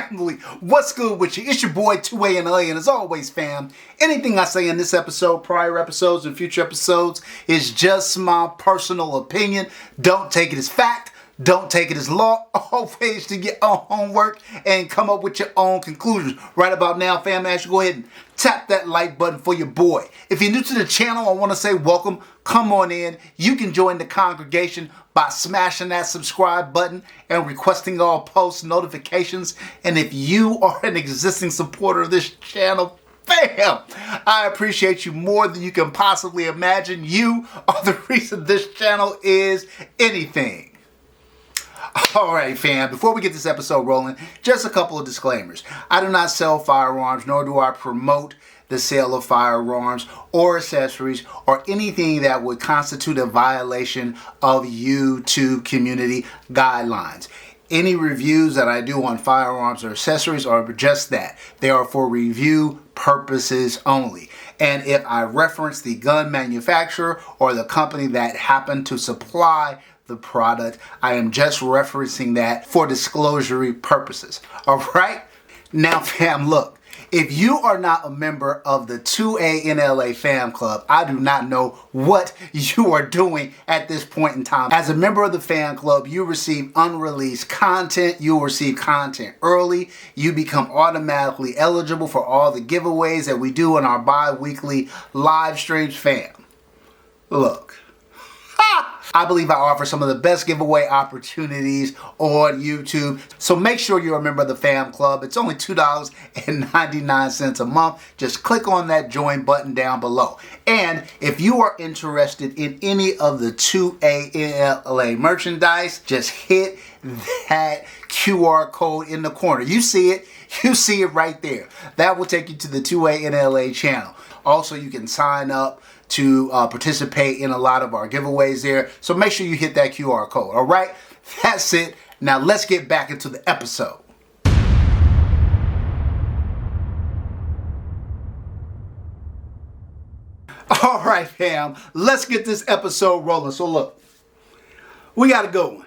family, what's good with you? It's your boy 2A and A, and as always, fam, anything I say in this episode, prior episodes, and future episodes is just my personal opinion. Don't take it as fact. Don't take it as law. Always do your own homework and come up with your own conclusions. Right about now, fam, I should go ahead and tap that like button for your boy. If you're new to the channel, I want to say welcome. Come on in. You can join the congregation by smashing that subscribe button and requesting all post notifications. And if you are an existing supporter of this channel, fam, I appreciate you more than you can possibly imagine. You are the reason this channel is anything. Alright, fam, before we get this episode rolling, just a couple of disclaimers. I do not sell firearms, nor do I promote the sale of firearms or accessories or anything that would constitute a violation of YouTube community guidelines. Any reviews that I do on firearms or accessories are just that. They are for review purposes only. And if I reference the gun manufacturer or the company that happened to supply the product, I am just referencing that for disclosure purposes. All right? Now, fam, look. If you are not a member of the 2ANLA fam club, I do not know what you are doing at this point in time. As a member of the fan club, you receive unreleased content. You will receive content early. You become automatically eligible for all the giveaways that we do on our bi-weekly live streams, fam. Look. I believe I offer some of the best giveaway opportunities on YouTube. So make sure you're a member of the fam club. It's only $2.99 a month. Just click on that join button down below. And if you are interested in any of the 2ANLA merchandise, just hit that QR code in the corner. You see it. You see it right there. That will take you to the 2ANLA channel. Also, you can sign up to participate in a lot of our giveaways there. So make sure you hit that QR code. All right, that's it. Now let's get back into the episode. All right, fam, let's get this episode rolling. So look, we got to go.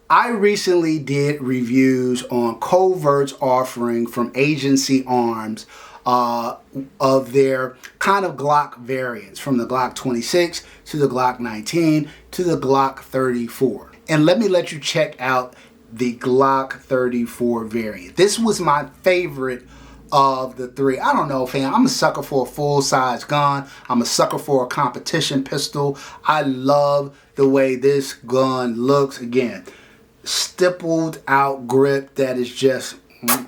I recently did reviews on Kovert's offering from Agency Arms of their kind of Glock variants, from the Glock 26 to the Glock 19 to the Glock 34. And let you check out the Glock 34 variant. This was my favorite of the three. I don't know, fam. I'm a sucker for a full-size gun. I'm a sucker for a competition pistol. I love the way this gun looks. Again, stippled out grip that is just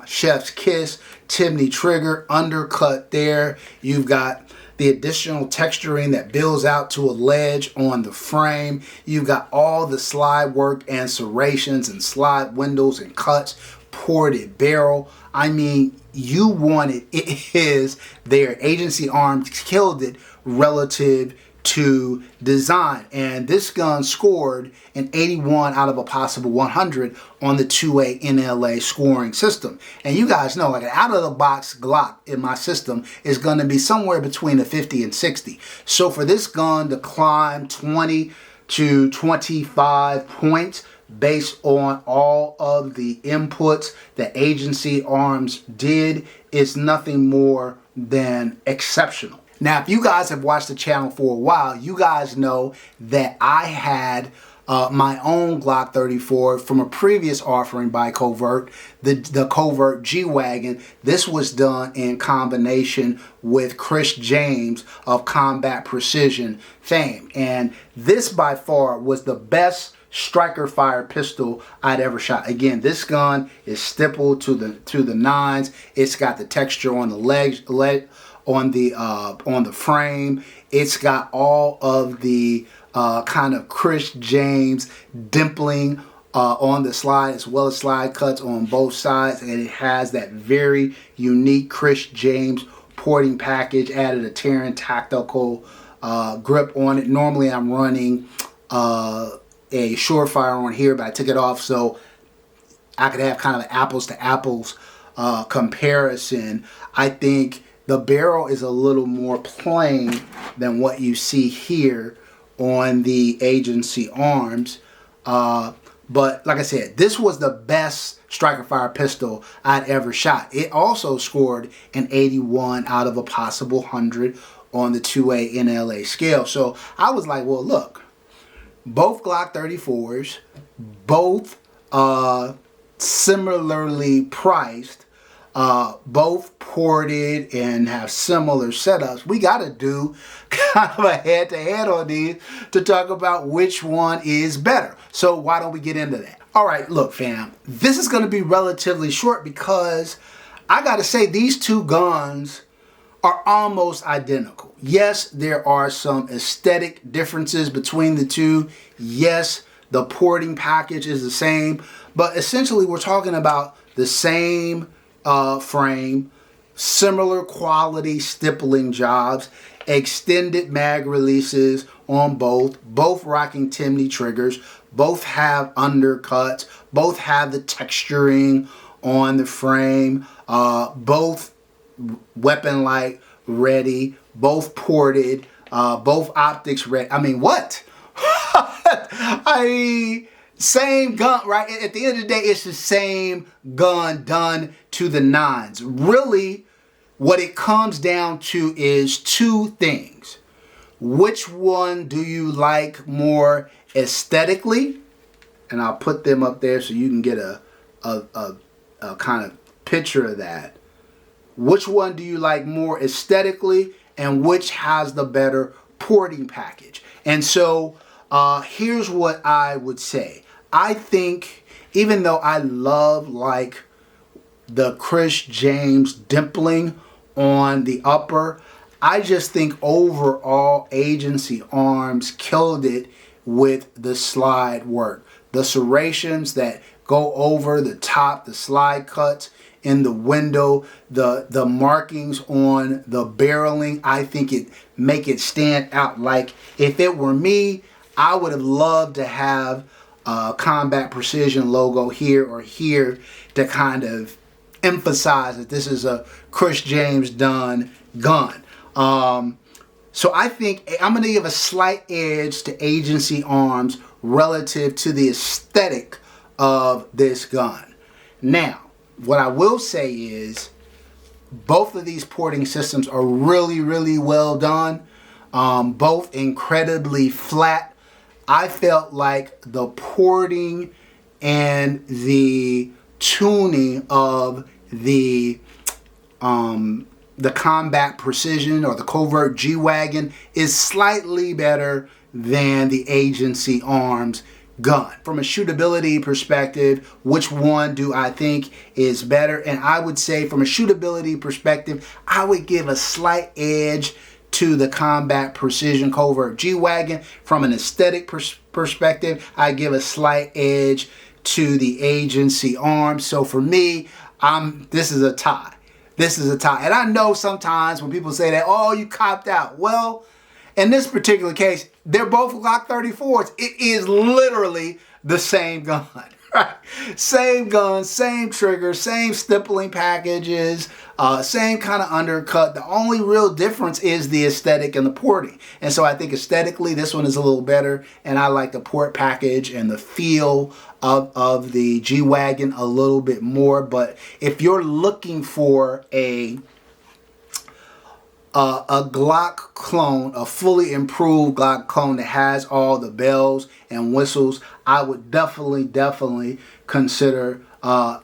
chef's kiss. Chimney trigger, undercut there. You've got the additional texturing that builds out to a ledge on the frame. You've got all the slide work and serrations and slide windows and cuts, ported barrel. I mean, you want it. It is there. Agency Arms killed it relative to design, and this gun scored an 81 out of a possible 100 on the 2ANLA scoring system. And you guys know, like, an out of the box Glock in my system is going to be somewhere between a 50 and 60. So for this gun to climb 20 to 25 points based on all of the inputs that Agency Arms did is nothing more than exceptional. Now, if you guys have watched the channel for a while, you guys know that I had my own Glock 34 from a previous offering by Kovert, the Kovert G-Wagon. This was done in combination with Chris James of Combat Precision fame. And this by far was the best striker fire pistol I'd ever shot. Again, this gun is stippled to the nines. It's got the texture on the legs, on the frame. It's got all of the kind of Chris James dimpling on the slide, as well as slide cuts on both sides, and it has that very unique Chris James porting package. Added a Terran tactical grip on it. Normally I'm running a Surefire on here, but I took it off so I could have kind of an apples to apples comparison. I think the barrel is a little more plain than what you see here on the Agency Arms. But like I said, this was the best striker fire pistol I'd ever shot. It also scored an 81 out of a possible 100 on the 2A NLA scale. So I was like, well, look, both Glock 34s, both similarly priced, both ported and have similar setups. We got to do kind of a head-to-head on these to talk about which one is better. So why don't we get into that? All right, look, fam, this is going to be relatively short because I got to say these two guns are almost identical. Yes, there are some aesthetic differences between the two. Yes, the porting package is the same, but essentially we're talking about the same frame, similar quality stippling jobs, extended mag releases on both rocking Timney triggers, both have undercuts, both have the texturing on the frame, both weapon light ready, both ported, both optics ready. I mean, what? Same gun, right? At the end of the day, it's the same gun done to the nines. Really, what it comes down to is two things. Which one do you like more aesthetically? And I'll put them up there so you can get a kind of picture of that. Which one do you like more aesthetically, and which has the better porting package? And so here's what I would say. I think, even though I love like the Chris James dimpling on the upper, I just think overall Agency Arms killed it with the slide work. The serrations that go over the top, the slide cuts in the window, the markings on the barreling, I think it make it stand out. Like if it were me, I would have loved to have Combat Precision logo here or here to kind of emphasize that this is a Chris James done gun. So I think I'm going to give a slight edge to Agency Arms relative to the aesthetic of this gun. Now, what I will say is both of these porting systems are really, really well done. Both incredibly flat. I felt like the porting and the tuning of the Combat Precision or the Kovert G-Wagon is slightly better than the Agency Arms gun. From a shootability perspective, which one do I think is better? And I would say from a shootability perspective, I would give a slight edge to the Combat Precision Kovert G-Wagon. From an aesthetic perspective, I give a slight edge to the Agency Arms. So for me, this is a tie. This is a tie. And I know sometimes when people say that, oh, you copped out. Well, in this particular case, they're both Glock 34s. It is literally the same gun. Right? Same gun, same trigger, same stippling packages, same kind of undercut. The only real difference is the aesthetic and the porting. And so I think aesthetically this one is a little better, and I like the port package and the feel of the G-Wagon a little bit more. But if you're looking for a Glock clone, a fully improved Glock clone that has all the bells and whistles, I would definitely consider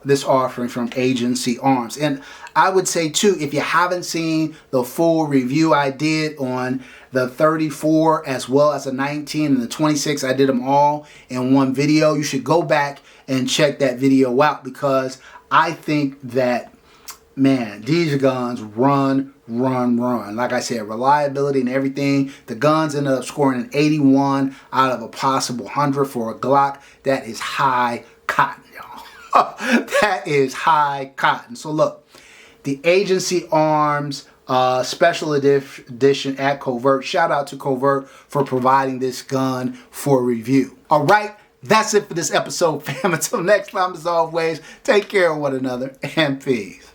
this offering from Agency Arms. And I would say too, if you haven't seen the full review I did on the 34 as well as the 19 and the 26, I did them all in one video. You should go back and check that video out, because I think that, man, these guns run. Like I said, reliability and everything. The guns ended up scoring an 81 out of a possible 100 for a Glock. That is high cotton, y'all. That is high cotton. So look, the Agency Arms special edition at Kovert. Shout out to Kovert for providing this gun for review. All right, that's it for this episode, fam. Until next time, as always, take care of one another and peace.